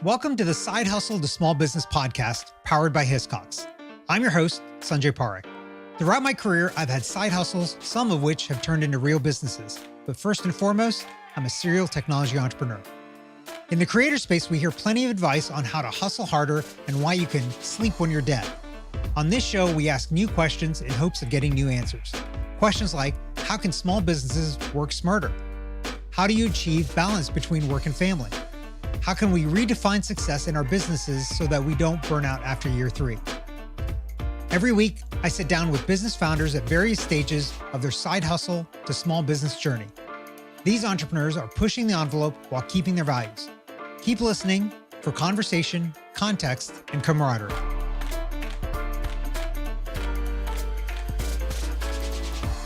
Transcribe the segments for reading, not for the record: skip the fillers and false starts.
Welcome to the Side Hustle to Small Business podcast, powered by Hiscox. I'm your host, Sanjay Parekh. Throughout my career, I've had side hustles, some of which have turned into real businesses. But first and foremost, I'm a serial technology entrepreneur. In the creator space, we hear plenty of advice on how to hustle harder and why you can sleep when you're dead. On this show, we ask new questions in hopes of getting new answers. Questions like, how can small businesses work smarter? How do you achieve balance between work and family? How can we redefine success in our businesses so that we don't burn out after year 3? Every week, I sit down with business founders at various stages of their side hustle to small business journey. These entrepreneurs are pushing the envelope while keeping their values. Keep listening for conversation, context, and camaraderie.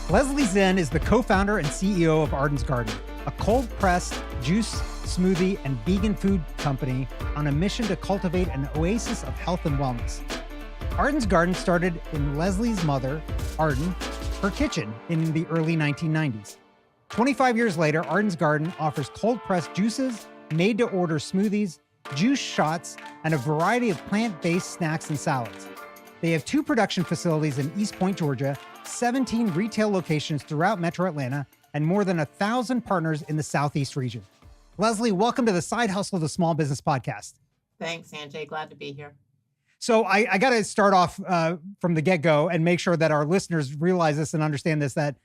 Leslie Zinn is the co-founder and CEO of Arden's Garden, a cold-pressed juice, smoothie, and vegan food company on a mission to cultivate an oasis of health and wellness. Arden's Garden started in Leslie's mother, Arden, her kitchen in the early 1990s. 25 years later, Arden's Garden offers cold-pressed juices, made-to-order smoothies, juice shots, and a variety of plant-based snacks and salads. They have 2 production facilities in East Point, Georgia, 17 retail locations throughout Metro Atlanta, and more than 1,000 partners in the Southeast region. Leslie, welcome to the Side Hustle to Small Business podcast. Thanks, Sanjay. Glad to be here. So I got to start off from the get-go and make sure that our listeners realize this and understand this, that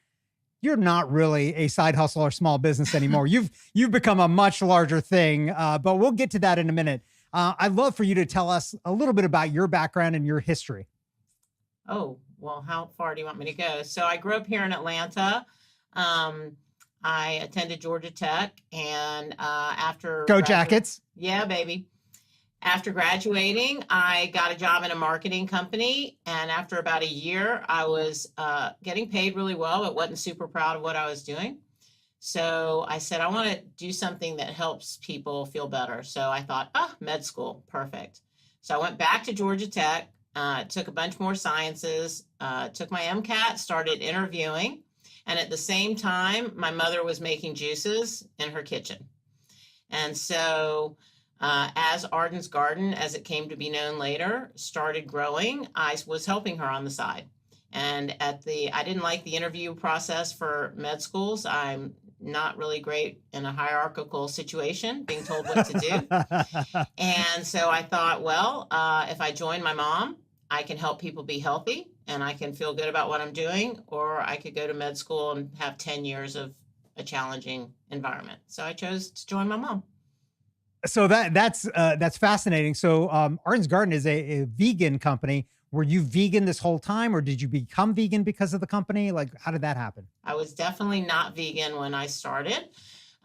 you're not really a side hustle or small business anymore. You've become a much larger thing, but we'll get to that in a minute. I'd love for you to tell us a little bit about your background and your history. Oh, well, how far do you want me to go? So I grew up here in Atlanta. I attended Georgia Tech, and after Go Jackets. Yeah, baby. After graduating, I got a job in a marketing company, and after about a year, I was getting paid really well, but wasn't super proud of what I was doing. So I said, I want to do something that helps people feel better. So I thought, med school, perfect. So I went back to Georgia Tech, took a bunch more sciences, took my MCAT, started interviewing. And at the same time, my mother was making juices in her kitchen. And so as Arden's Garden, as it came to be known later, started growing, I was helping her on the side. And I didn't like the interview process for med schools. I'm not really great in a hierarchical situation, being told what to do. And so I thought, well, if I join my mom, I can help people be healthy and I can feel good about what I'm doing, or I could go to med school and have 10 years of a challenging environment. So I chose to join my mom. So that's fascinating. So Arden's Garden is a vegan company. Were you vegan this whole time, or did you become vegan because of the company? Like, how did that happen? I was definitely not vegan when I started.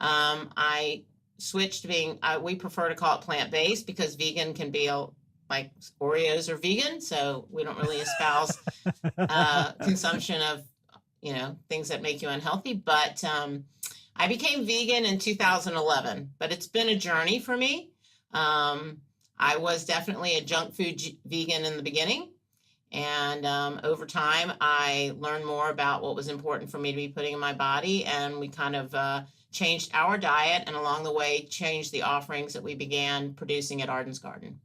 I switched to we prefer to call it plant-based because vegan can be like Oreos are vegan, so we don't really espouse consumption of, things that make you unhealthy. But I became vegan in 2011, but it's been a journey for me. I was definitely a junk food vegan in the beginning. And over time, I learned more about what was important for me to be putting in my body. And we kind of changed our diet, and along the way, changed the offerings that we began producing at Arden's Garden.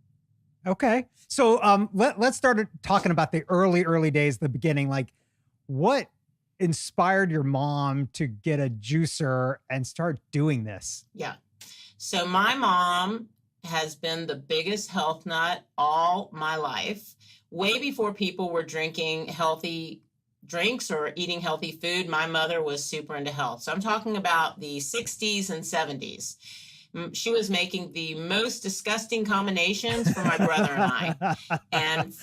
Okay. So let's start talking about the early days, the beginning. Like, what inspired your mom to get a juicer and start doing this? Yeah. So my mom has been the biggest health nut all my life. Way before people were drinking healthy drinks or eating healthy food, my mother was super into health. So I'm talking about the 60s and 70s. She was making the most disgusting combinations for my brother and I. And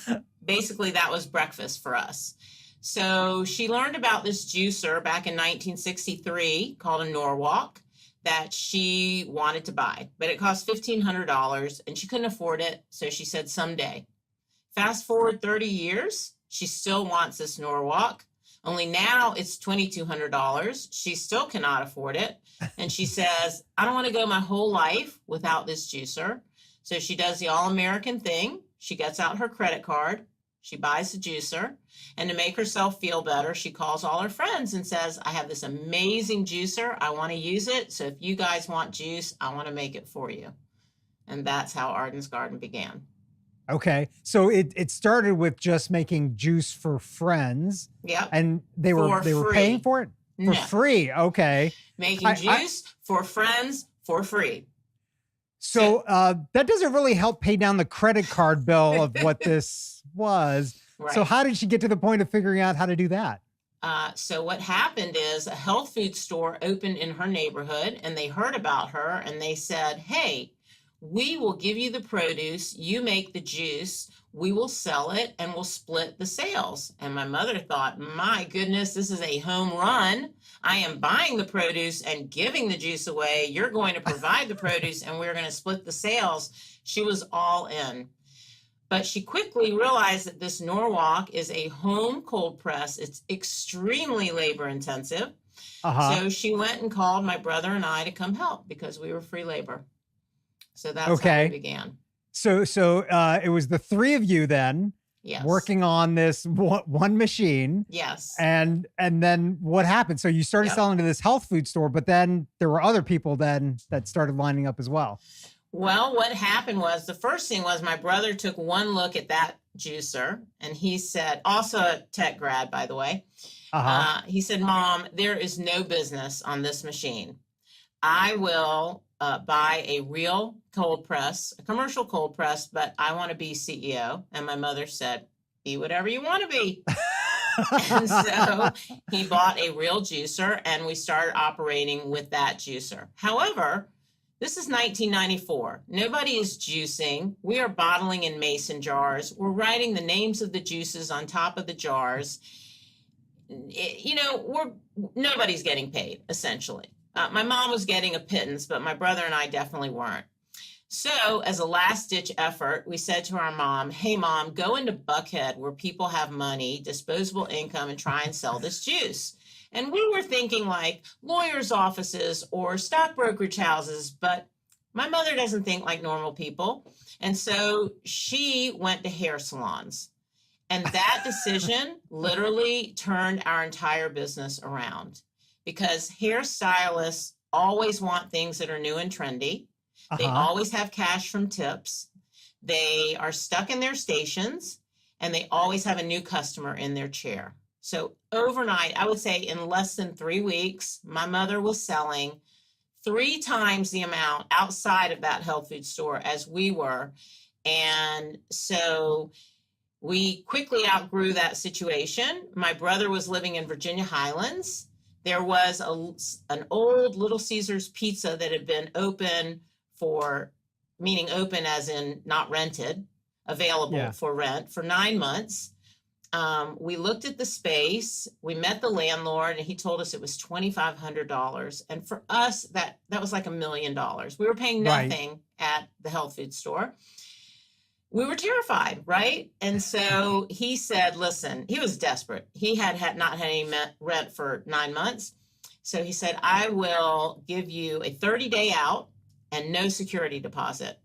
basically that was breakfast for us. So she learned about this juicer back in 1963 called a Norwalk that she wanted to buy, but it cost $1,500 and she couldn't afford it. So she said someday. Fast forward 30 years, she still wants this Norwalk. Only now it's $2,200. She still cannot afford it. And she says, I don't want to go my whole life without this juicer. So she does the all-American thing. She gets out her credit card. She buys the juicer. And to make herself feel better, she calls all her friends and says, I have this amazing juicer. I want to use it. So if you guys want juice, I want to make it for you. And that's how Arden's Garden began. Okay. So it started with just making juice for friends. Yep. And they were paying free. for it for free. Okay. Making juice for friends for free. So that doesn't really help pay down the credit card bill of what this was. Right. So how did she get to the point of figuring out how to do that? So what happened is a health food store opened in her neighborhood, and they heard about her, and they said, hey, we will give you the produce, you make the juice, we will sell it, and we'll split the sales. And my mother thought, my goodness, this is a home run. I am buying the produce and giving the juice away. You're going to provide the produce, and we're going to split the sales. She was all in. But she quickly realized that this Norwalk is a home cold press. It's extremely labor intensive. So she went and called my brother and I to come help because we were free labor. So that's how we began. So it was the three of you then working on this one machine. Yes. And then what happened? So you started selling to this health food store, but then there were other people then that started lining up as well. Well, what happened was the first thing was my brother took one look at that juicer and he said, also a tech grad, by the way, he said, Mom, there is no business on this machine. I will buy a real cold press, a commercial cold press, but I want to be CEO. And my mother said, be whatever you want to be. And so he bought a real juicer and we started operating with that juicer. However, this is 1994. Nobody is juicing. We are bottling in mason jars. We're writing the names of the juices on top of the jars. Nobody's getting paid, essentially. My mom was getting a pittance, but my brother and I definitely weren't. So as a last-ditch effort, we said to our mom, hey, Mom, go into Buckhead where people have money, disposable income, and try and sell this juice. And we were thinking like lawyers' offices or stock brokerage houses, but my mother doesn't think like normal people. And so she went to hair salons. And that decision literally turned our entire business around because hairstylists always want things that are new and trendy. They always have cash from tips. They are stuck in their stations and they always have a new customer in their chair. So overnight, I would say in less than 3 weeks, my mother was selling 3 times the amount outside of that health food store as we were. And so we quickly outgrew that situation. My brother was living in Virginia Highlands. There was an old Little Caesars pizza that had been open meaning open as in not rented, available for rent for 9 months. We looked at the space, we met the landlord, and he told us it was $2,500. And for us, that was like $1 million. We were paying nothing at the health food store. We were terrified, right? And so he said, listen, he was desperate. He had not had any rent for 9 months. So he said, I will give you a 30-day out and no security deposit.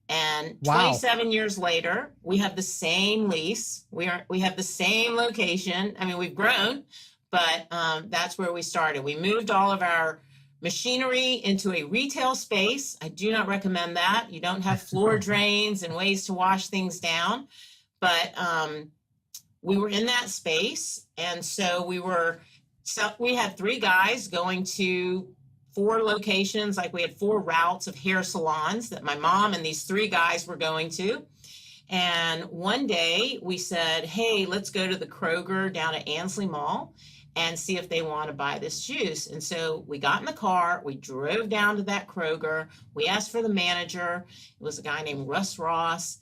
And 27 years later, we have the same lease. We have the same location. I mean, we've grown, but that's where we started. We moved all of our machinery into a retail space. I do not recommend that. You don't have floor drains and ways to wash things down. But we were in that space. And so we had 3 guys going to 4 locations, like we had 4 routes of hair salons that my mom and these 3 guys were going to. And one day we said, hey, let's go to the Kroger down at Ansley Mall and see if they want to buy this juice. And so we got in the car, we drove down to that Kroger, we asked for the manager. It was a guy named Russ Ross.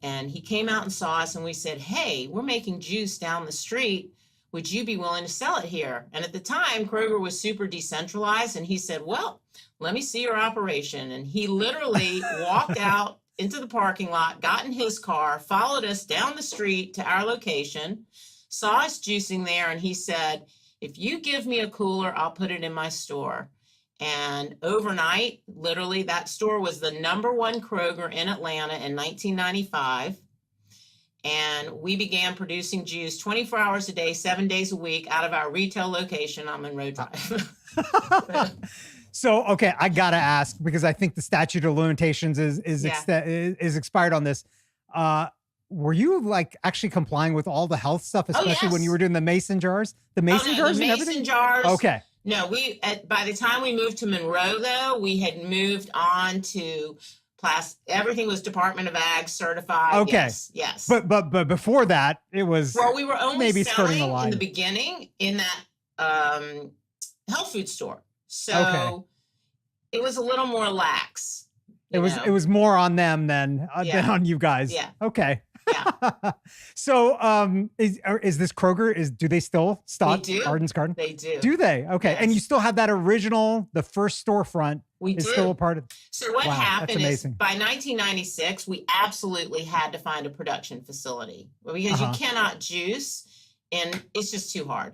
And he came out and saw us and we said, hey, we're making juice down the street. Would you be willing to sell it here? And at the time, Kroger was super decentralized. And he said, well, let me see your operation. And he literally walked out into the parking lot, got in his car, followed us down the street to our location, saw us juicing there. And he said, if you give me a cooler, I'll put it in my store. And overnight, literally, that store was the #1 Kroger in Atlanta in 1995. And we began producing juice 24 hours a day, 7 days a week out of our retail location on Monroe Drive. So, okay, I gotta ask because I think the statute of limitations is expired on this. Uh, were you like actually complying with all the health stuff, Oh, especially when you yes. were doing the mason jars, Oh, no, the and mason everything? jars. Okay, No, by the time we moved to Monroe, though, we had moved on to everything was Department of Ag certified. okay, Yes, yes. but before that, it was Well, we were only maybe skirting the selling in the line. beginning in that health food store. Okay, So it was a little more lax, it you was know. more on them than Yeah, on you guys. yeah, Okay. yeah. So, is this Kroger? Do they still They stock do. Arden's Garden? They do. Do they? Okay, and you Yes, still have that original, the first storefront we is still a do. part of. So what Wow, that's happened is amazing. by 1996, we absolutely had to find a production facility because you Uh-huh. cannot juice and it's just too hard.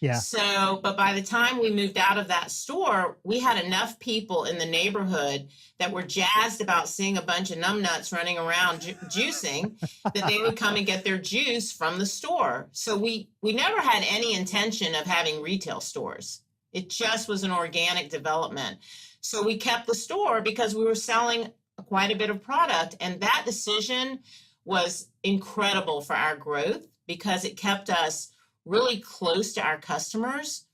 Yeah. So, but by the time we moved out of that store, we had enough people in the neighborhood that were jazzed about seeing a bunch of numbnuts running around juicing that they would come and get their juice from the store. So we never had any intention of having retail stores. It just was an organic development. So we kept the store because we were selling quite a bit of product. And that decision was incredible for our growth because it kept us really close to our customers.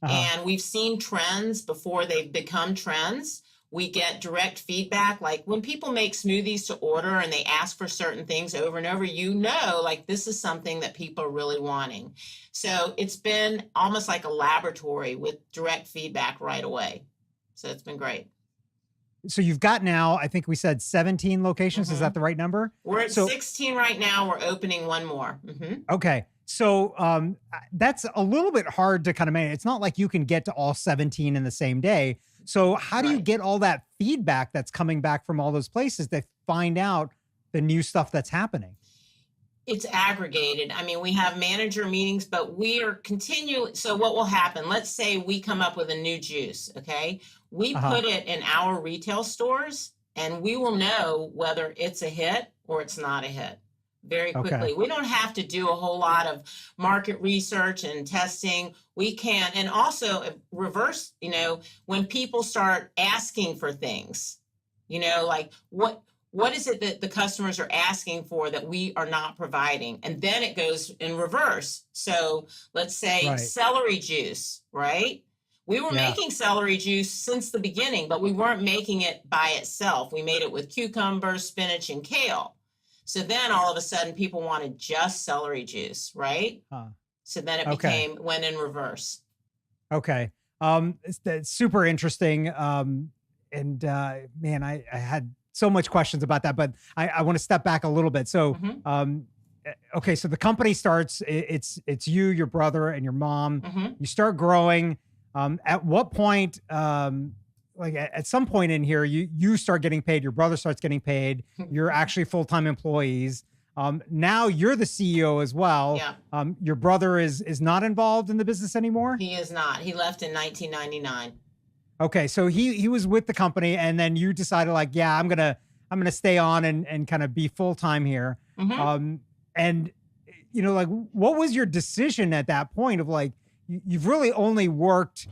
Uh-huh. And we've seen trends before they've become trends. We get direct feedback. Like when people make smoothies to order and they ask for certain things over and over, like this is something that people are really wanting. So it's been almost like a laboratory with direct feedback right away. So it's been great. So you've got now, I think we said 17 locations. Is that the right number? We're at So 16 right now. We're opening one more. okay. So that's a little bit hard to kind of manage. It's not like you can get to all 17 in the same day. So how do you Right. get all that feedback that's coming back from all those places to find out the new stuff that's happening? It's aggregated. I mean, we have manager meetings, but we are continuing. So what will happen? Let's say we come up with a new juice, okay? We Uh-huh. put it in our retail stores and we will know whether it's a hit or it's not a hit very Okay. quickly. We don't have to do a whole lot of market research and testing. We can, and also reverse, when people start asking for things, like what is it that the customers are asking for that we are not providing? And then it goes in reverse. So let's say Right. celery juice, right? We were Yeah. making celery juice since the beginning, but we weren't making it by itself. We made it with cucumber, spinach, and kale. So then all of a sudden people wanted just celery juice, right? So then it went in reverse. Okay. It's super interesting. And man, I had so much questions about that, but I want to step back a little bit. So, okay. So the company starts, it's you, your brother and your mom, you start growing. At what point, like at some point in here, you start getting paid, your brother starts getting paid, you're actually full-time employees. Now you're the CEO as well. Yeah. Your brother is not involved in the business anymore? He is not. He left in 1999. Okay, so he was with the company, and then you decided like, yeah, I'm gonna stay on and kind of be full-time here. And like, what was your decision at that point of like, you've really only worked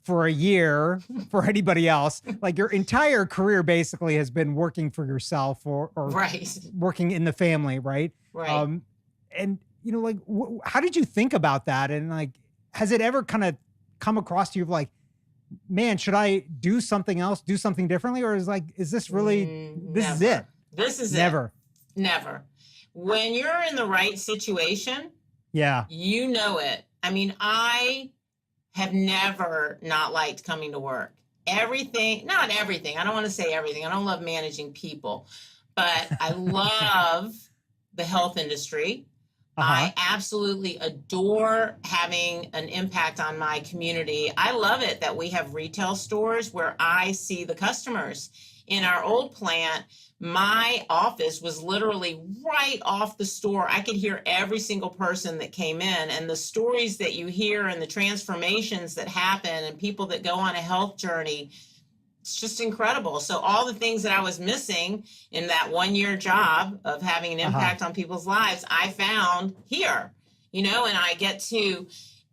for a year for anybody else. Like your entire career basically has been working for yourself or Right. working in the family, right? Right. And like, how did you think about that? And like, has it ever kind of come across to you of like, man, should I do something else, do something differently? Or is this really, this is it? This is Never. It. Never. When you're in the right situation, yeah, you know it. I mean, I have never not liked coming to work. Not everything. I don't want to say everything. I don't love managing people, but I love the health industry. I absolutely adore having an impact on my community. I love it that we have retail stores where I see the customers. In our old plant, my office was literally right off the store. I could hear every single person that came in, and the stories that you hear and the transformations that happen and people that go on a health journey, it's just incredible. So all the things that I was missing in that 1-year job of having an impact on people's lives, I found here, and I get to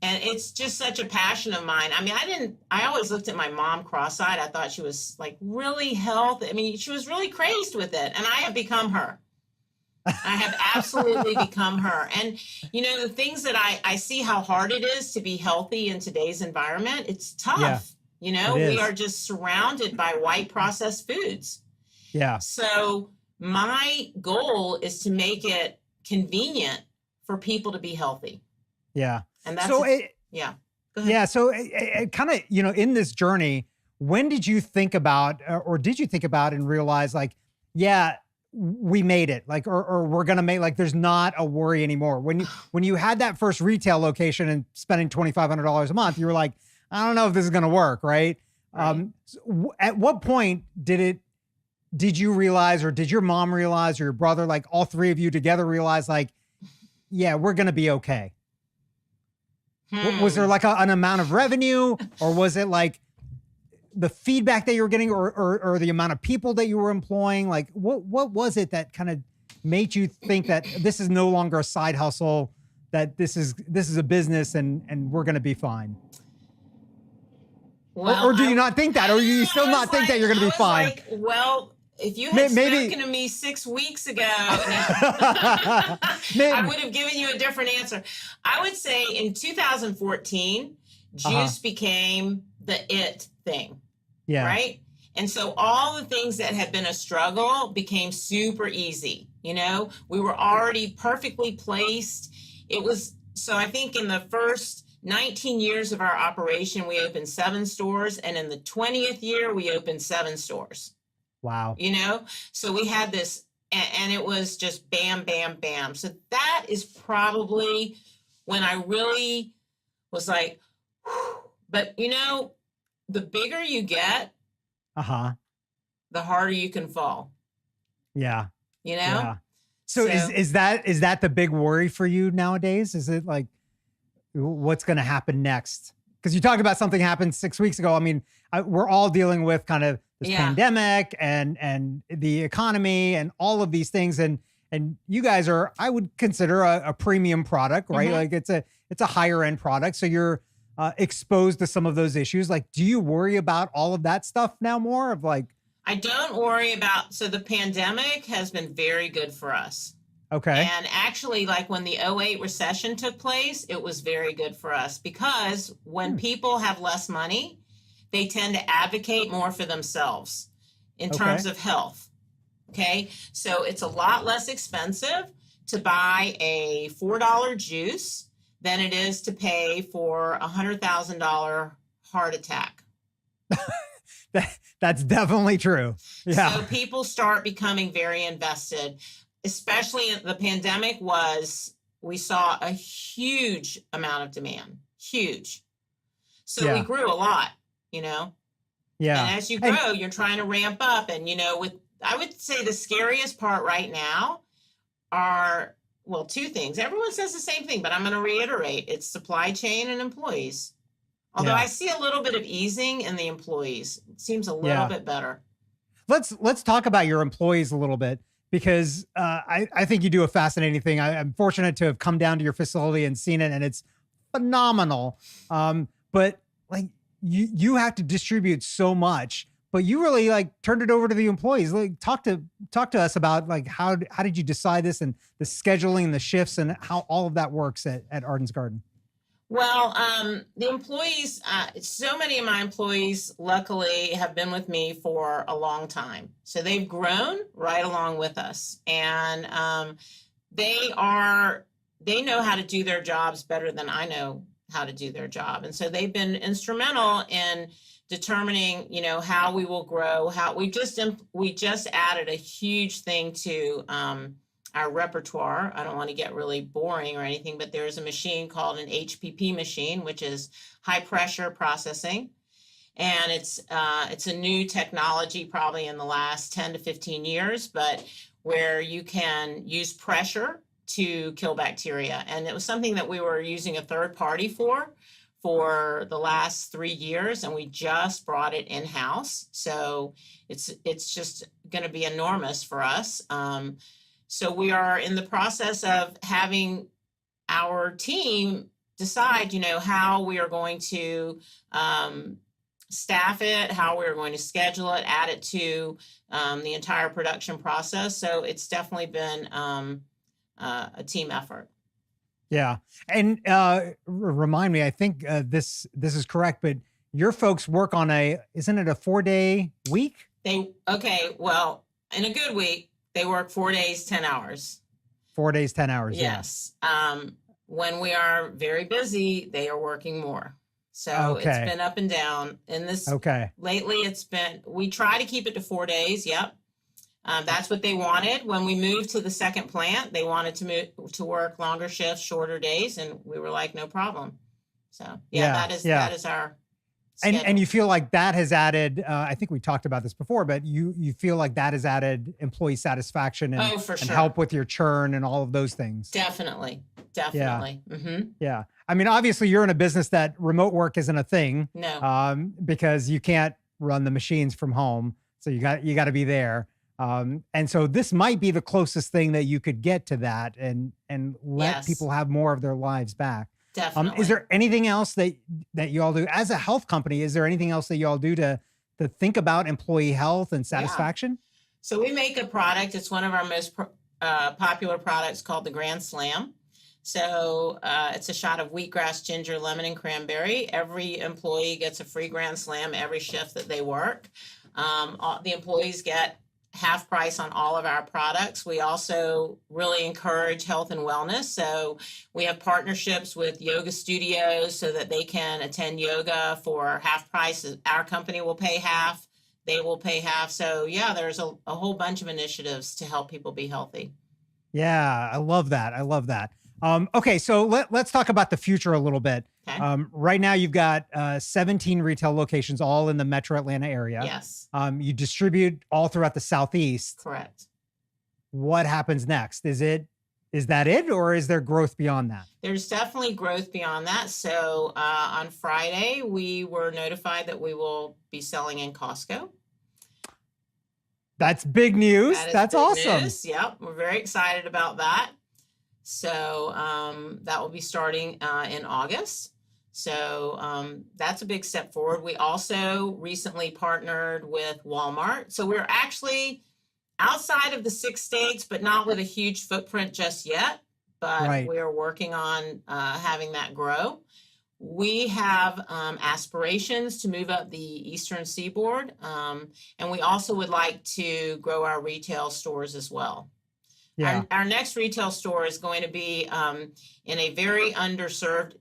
And it's just such a passion of mine. I mean, I always looked at my mom cross-eyed. I thought she was like really healthy. I mean, she was really crazed with it. And I have become her. I have absolutely become her. And, you know, the things that I see how hard it is to be healthy in today's environment, it's tough. Yeah, You know, it we is. are just surrounded by white processed foods. Yeah. So my goal is to make it convenient for people to be healthy. Yeah. And that's, So yeah. Go ahead. yeah. So it kind of, you know, in this journey, when did you think about, or did you think about and realize like, yeah, we made it, like, or we're going to make, like, there's not a worry anymore. When you had that first retail location and spending $2,500 a month, you were like, I don't know if this is going to work. Right. Right. At what point did you realize, or did your mom realize, or your brother, like all three of you together realize like, yeah, we're going to be okay? Was there like an amount of revenue, or was it like the feedback that you were getting, or the amount of people that you were employing? Like what was it that kind of made you think that this is no longer a side hustle, that this is a business and we're going to be fine? Well, or do you not think that, or do you still not think that you're going to be fine? Like, well, if you had spoken to me 6 weeks ago, I would have given you a different answer. I would say in 2014, juice became the it thing. Yeah. Right. And so all the things that had been a struggle became super easy. You know, we were already perfectly placed. It was, so I think in the first 19 years of our operation, we opened 7 stores. And in the 20th year, we opened 7 stores. Wow. You know, so we had this, and it was just bam, bam, bam. So that is probably when I really was like, whew. But you know, the bigger you get, the harder you can fall. Yeah. You know? Yeah. So is that the big worry for you nowadays? Is it like, what's going to happen next? Because you talked about something happened 6 weeks ago. I mean, we're all dealing with kind of this pandemic and the economy and all of these things. And you guys are, I would consider a premium product, right? Like it's a higher end product. So you're exposed to some of those issues. Like, do you worry about all of that stuff now more of like? I don't worry about, so the pandemic has been very good for us. Okay. And actually, like when the 2008 recession took place, it was very good for us because when people have less money, they tend to advocate more for themselves in terms of health. Okay. So it's a lot less expensive to buy a $4 juice than it is to pay for a $100,000 heart attack. That's definitely true. Yeah. So people start becoming very invested, especially the pandemic we saw a huge amount of demand, huge. So we grew a lot, you know? Yeah. And as you grow, you're trying to ramp up. And, you know, I would say the scariest part right now are, well, 2 things. Everyone says the same thing, but I'm going to reiterate. It's supply chain and employees. Although I see a little bit of easing in the employees. It seems a little bit better. Let's talk about your employees a little bit, because I think you do a fascinating thing. I'm fortunate to have come down to your facility and seen it, and it's phenomenal. But like you have to distribute so much, but you really like turned it over to the employees. Like talk to us about like how did you decide this, and the scheduling, the shifts, and how all of that works at Arden's Garden? Well, the employees, so many of my employees, luckily, have been with me for a long time. So they've grown right along with us. And they know how to do their jobs better than I know how to do their job. And so they've been instrumental in determining, you know, how we will grow, how we just added a huge thing to our repertoire. I don't want to get really boring or anything, but there's a machine called an Hpp machine, which is high pressure processing. And it's a new technology probably in the last 10 to 15 years, but where you can use pressure to kill bacteria. And it was something that we were using a third party for the last 3 years, and we just brought it in-house. So it's just going to be enormous for us. So we are in the process of having our team decide, how we are going to staff it, how we're going to schedule it, add it to the entire production process. So it's definitely been a team effort. Yeah. And remind me, I think this is correct, but your folks work on isn't it a 4-day week? Well, in a good week, they work 4 days, 10 hours. 4 days, 10 hours. Yes. Yeah. When we are very busy, they are working more. So It's been up and down in this. Lately we try to keep it to 4 days. Yep. That's what they wanted. When we moved to the second plant, they wanted to work longer shifts, shorter days. And we were like, no problem. So that is our schedule. And you feel like that has added, I think we talked about this before, but you feel like that has added employee satisfaction and, for sure. and help with your churn and all of those things. Definitely. Yeah. Mm-hmm. Yeah. I mean, obviously you're in a business that remote work isn't a thing. No. Because you can't run the machines from home. So you got to be there. And so this might be the closest thing that you could get to that and let people have more of their lives back. Definitely. Is there anything else that you all do as a health company? Is there anything else that you all do to think about employee health and satisfaction? Yeah. So we make a product. It's one of our most popular products called the Grand Slam. So it's a shot of wheatgrass, ginger, lemon, and cranberry. Every employee gets a free Grand Slam every shift that they work. The employees get half price on all of our products. We also really encourage health and wellness. So we have partnerships with yoga studios so that they can attend yoga for half price. Our company will pay half, they will pay half. So there's a whole bunch of initiatives to help people be healthy. Yeah, I love that. Okay, so let's talk about the future a little bit. Okay. Right now, you've got 17 retail locations, all in the Metro Atlanta area. Yes. You distribute all throughout the Southeast. Correct. What happens next? Is that it, or is there growth beyond that? There's definitely growth beyond that. So on Friday, we were notified that we will be selling in Costco. That's big news. That's big awesome. News. Yep, we're very excited about that. So that will be starting in August. So that's a big step forward. We also recently partnered with Walmart. So we're actually outside of the 6 states, but not with a huge footprint just yet. But we are working on having that grow. We have aspirations to move up the Eastern Seaboard. And we also would like to grow our retail stores as well. Yeah. Our next retail store is going to be in a very underserved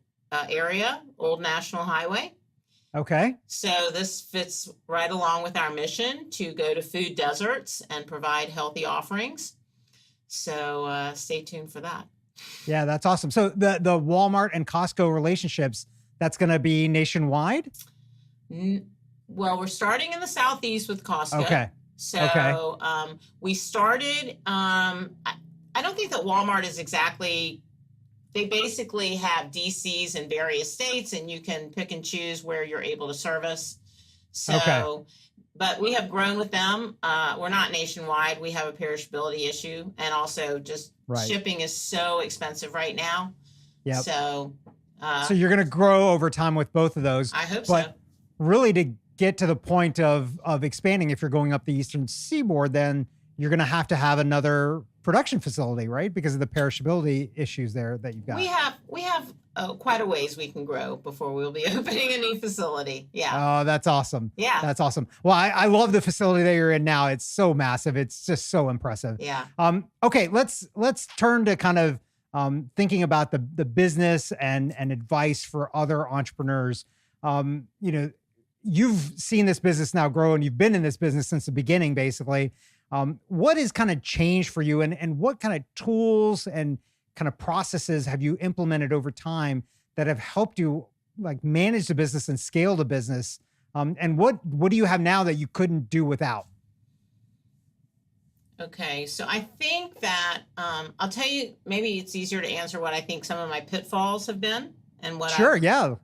area, Old National Highway. Okay. So this fits right along with our mission to go to food deserts and provide healthy offerings. So stay tuned for that. Yeah, that's awesome. So the Walmart and Costco relationships, that's going to be nationwide? Well, we're starting in the Southeast with Costco. Okay. So we started, I don't think that Walmart is exactly, they basically have DCs in various states and you can pick and choose where you're able to service. So, but we have grown with them. We're not nationwide. We have a perishability issue. And also just shipping is so expensive right now. Yeah. So you're going to grow over time with both of those. I hope so. Really to get to the point of expanding, if you're going up the Eastern Seaboard, then you're going to have another production facility, right? Because of the perishability issues there that you've got. We have quite a ways we can grow before we'll be opening a new facility. Yeah. Oh, that's awesome. Yeah. That's awesome. Well, I love the facility that you're in now. It's so massive. It's just so impressive. Yeah. Okay. Let's turn to kind of thinking about the business and advice for other entrepreneurs. You've seen this business now grow and you've been in this business since the beginning, basically. What has kind of changed for you and what kind of tools and kind of processes have you implemented over time that have helped you like manage the business and scale the business? And what do you have now that you couldn't do without? Okay. So I think that, I'll tell you, maybe it's easier to answer what I think some of my pitfalls have been. And what Sure. Yeah.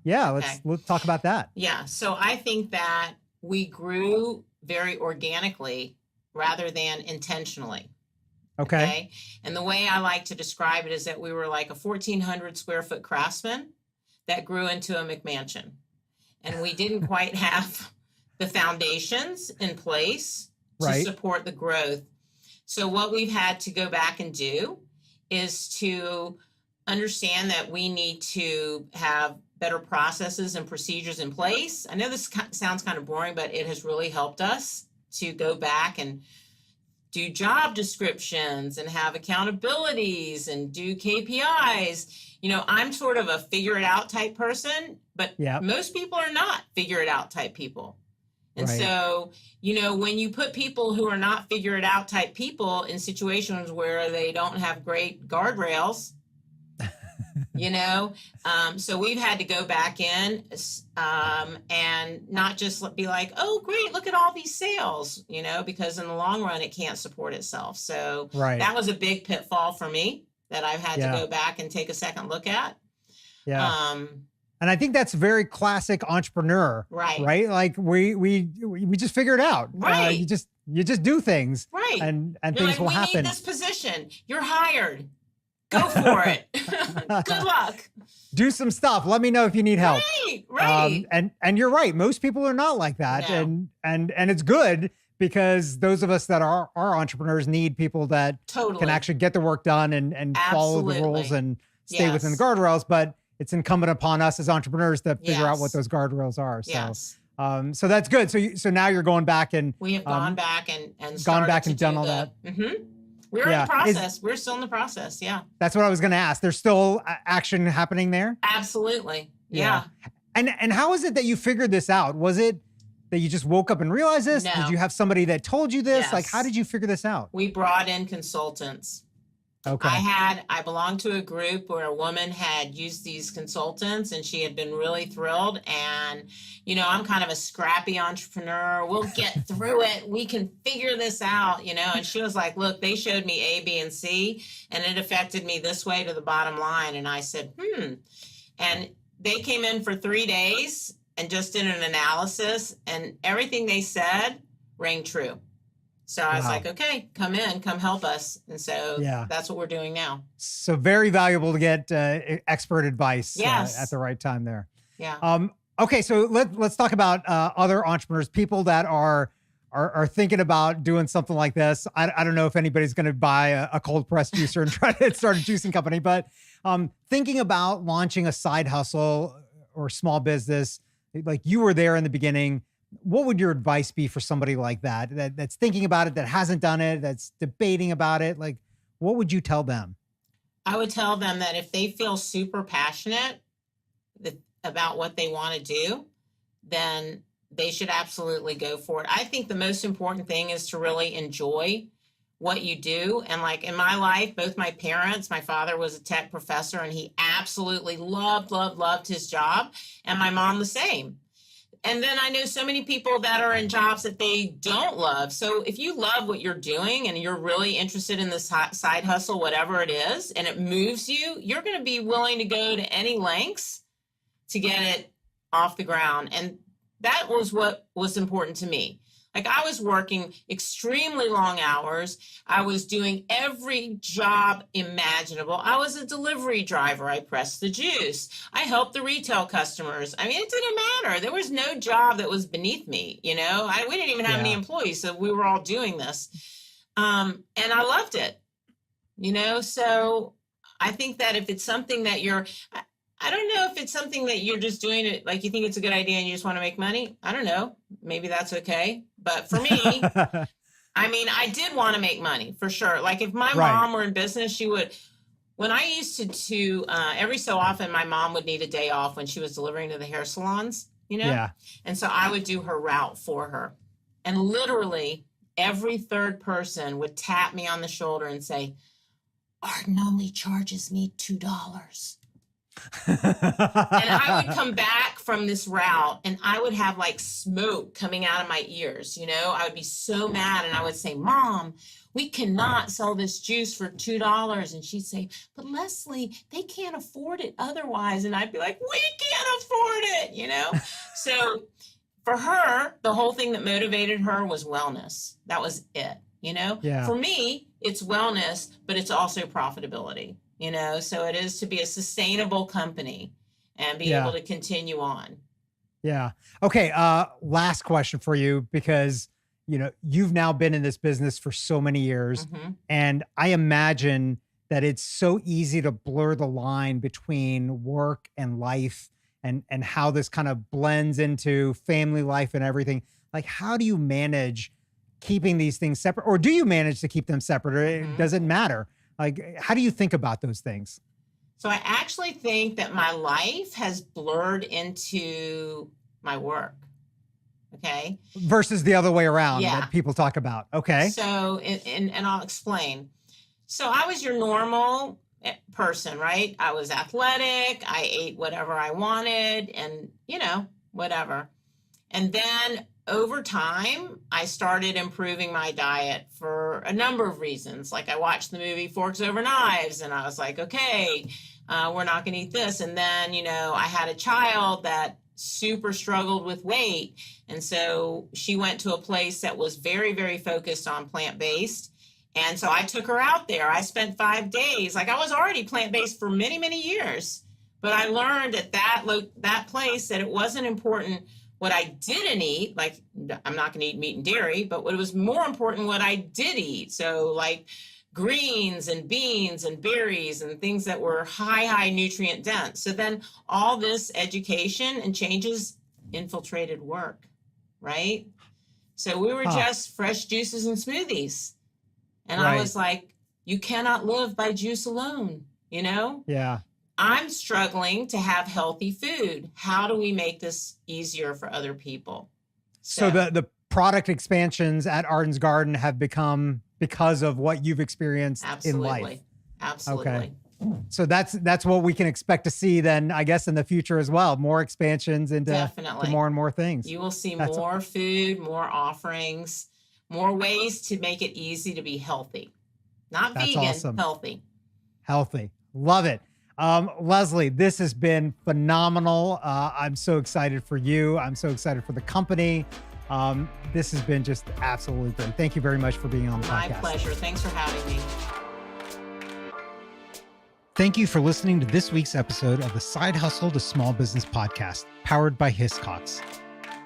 Let's talk about that. Yeah. So I think that we grew very organically rather than intentionally. Okay. And the way I like to describe it is that we were like a 1,400 square foot craftsman that grew into a McMansion. And we didn't quite have the foundations in place to support the growth. So what we've had to go back and do is to understand that we need to have better processes and procedures in place. I know this sounds kind of boring, but it has really helped us to go back and do job descriptions and have accountabilities and do KPIs. You know, I'm sort of a figure it out type person, but most people are not figure it out type people. And so, you know, when you put people who are not figure it out type people in situations where they don't have great guardrails, you know, so we've had to go back in and not just be like, oh, great, look at all these sales, you know, because in the long run, it can't support itself. So that was a big pitfall for me that I've had to go back and take a second look at. And I think that's very classic entrepreneur, right? Like we just figure it out. You just do things, and You're things like, will happen. We need this position. You're hired. Go for it. Good luck. Do some stuff. Let me know if you need help. Right. And you're right. Most people are not like that, and it's good because those of us that are entrepreneurs need people that can actually get the work done and follow the rules and stay within the guardrails. But it's incumbent upon us as entrepreneurs to figure out what those guardrails are. So, so that's good. So now you're going back and we have gone back and done all that. We're in the process. We're still in the process. Yeah. That's what I was going to ask. There's still action happening there. Absolutely. Yeah. And how is it that you figured this out? Was it that you just woke up and realized this? No. Did you have somebody that told you this? Yes. Like, how did you figure this out? We brought in consultants. Okay. I belonged to a group where a woman had used these consultants and she had been really thrilled. And, you know, I'm kind of a scrappy entrepreneur. We'll get through it. We can figure this out, you know. And she was like, look, they showed me A, B, and C, and it affected me this way to the bottom line. And I said, And they came in for 3 days and just did an analysis, and everything they said rang true. So I was like, okay, come in, come help us. And so that's what we're doing now. So very valuable to get expert advice at the right time there. Yeah. Okay, so let's talk about other entrepreneurs, people that are thinking about doing something like this. I don't know if anybody's going to buy a cold press juicer and try to start a juicing company, but thinking about launching a side hustle or small business, like you were there in the beginning. What would your advice be for somebody like that's thinking about it, that hasn't done it, that's debating about it? Like, what would you tell them? I would tell them that if they feel super passionate about what they want to do, then they should absolutely go for it. I think the most important thing is to really enjoy what you do. And like in my life, both my parents, my father was a tech professor and he absolutely loved his job. And my mom the same. And then I know so many people that are in jobs that they don't love. So if you love what you're doing and you're really interested in this side hustle, whatever it is, and it moves you, you're going to be willing to go to any lengths to get it off the ground. And that was what was important to me. Like I was working extremely long hours. I was doing every job imaginable. I was a delivery driver. I pressed the juice. I helped the retail customers. I mean, it didn't matter. There was no job that was beneath me. You know, we didn't even have any employees. So we were all doing this. And I loved it, you know, so I think that if it's something that I don't know if it's something that you're just doing it, like you think it's a good idea and you just want to make money. I don't know. Maybe that's okay. But for me, I mean, I did want to make money for sure. Like if my mom were in business, she would, when I used to every so often, my mom would need a day off when she was delivering to the hair salons, you know? Yeah. And so I would do her route for her. And literally every third person would tap me on the shoulder and say, Arden only charges me $2. And I would come back from this route and I would have like smoke coming out of my ears, you know, I would be so mad and I would say, Mom, we cannot sell this juice for $2. And she'd say, but Leslie, they can't afford it otherwise. And I'd be like, we can't afford it, you know? So for her, the whole thing that motivated her was wellness. That was it, you know? For me, it's wellness, but it's also profitability. You know, so it is to be a sustainable company. and be able to continue on. Yeah. Okay. Last question for you, because, you've now been in this business for so many years, and I imagine that it's so easy to blur the line between work and life, and how this kind of blends into family life and everything. Like, how do you manage keeping these things separate, or do you manage to keep them separate, or it doesn't matter? Like, how do you think about those things? So I actually think that my life has blurred into my work. Okay. Versus the other way around that people talk about. Okay. So, and I'll explain. So I was your normal person, right? I was athletic. I ate whatever I wanted and, whatever. And then over time, I started improving my diet for a number of reasons. Like, I watched the movie Forks Over Knives and I was like, okay, we're not going to eat this. And then, I had a child that super struggled with weight. And so she went to a place that was very, very focused on plant-based. And so I took her out there. I spent 5 days. Like, I was already plant-based for many, many years. But I learned at that place that it wasn't important what I didn't eat. Like, I'm not going to eat meat and dairy, but what was more important, what I did eat. So like greens and beans and berries and things that were high nutrient dense. So then all this education and changes infiltrated work, right? So we were just fresh juices and smoothies. And I was like, you cannot live by juice alone, Yeah. I'm struggling to have healthy food. How do we make this easier for other people? So the product expansions at Arden's Garden have become because of what you've experienced in life. Absolutely. Okay. So that's what we can expect to see then, I guess, in the future as well. More expansions into to more and more things. You will see more food, more offerings, more ways to make it easy to be healthy. Not vegan, awesome. Healthy. Love it. Leslie, this has been phenomenal. I'm so excited for you. I'm so excited for the company. This has been just absolutely great. Thank you very much for being on the podcast. My pleasure. Thanks for having me. Thank you for listening to this week's episode of the Side Hustle to Small Business podcast, powered by Hiscox.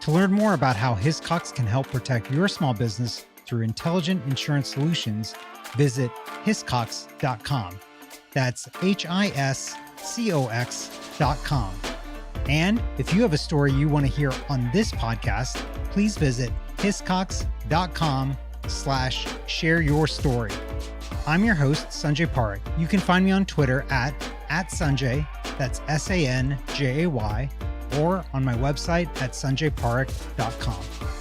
To learn more about how Hiscox can help protect your small business through intelligent insurance solutions, visit hiscox.com. That's HISCOX.com. And if you have a story you want to hear on this podcast, please visit hiscox.com/share your story. I'm your host, Sanjay Parekh. You can find me on Twitter at Sanjay, that's SANJAY, or on my website at sanjayparekh.com.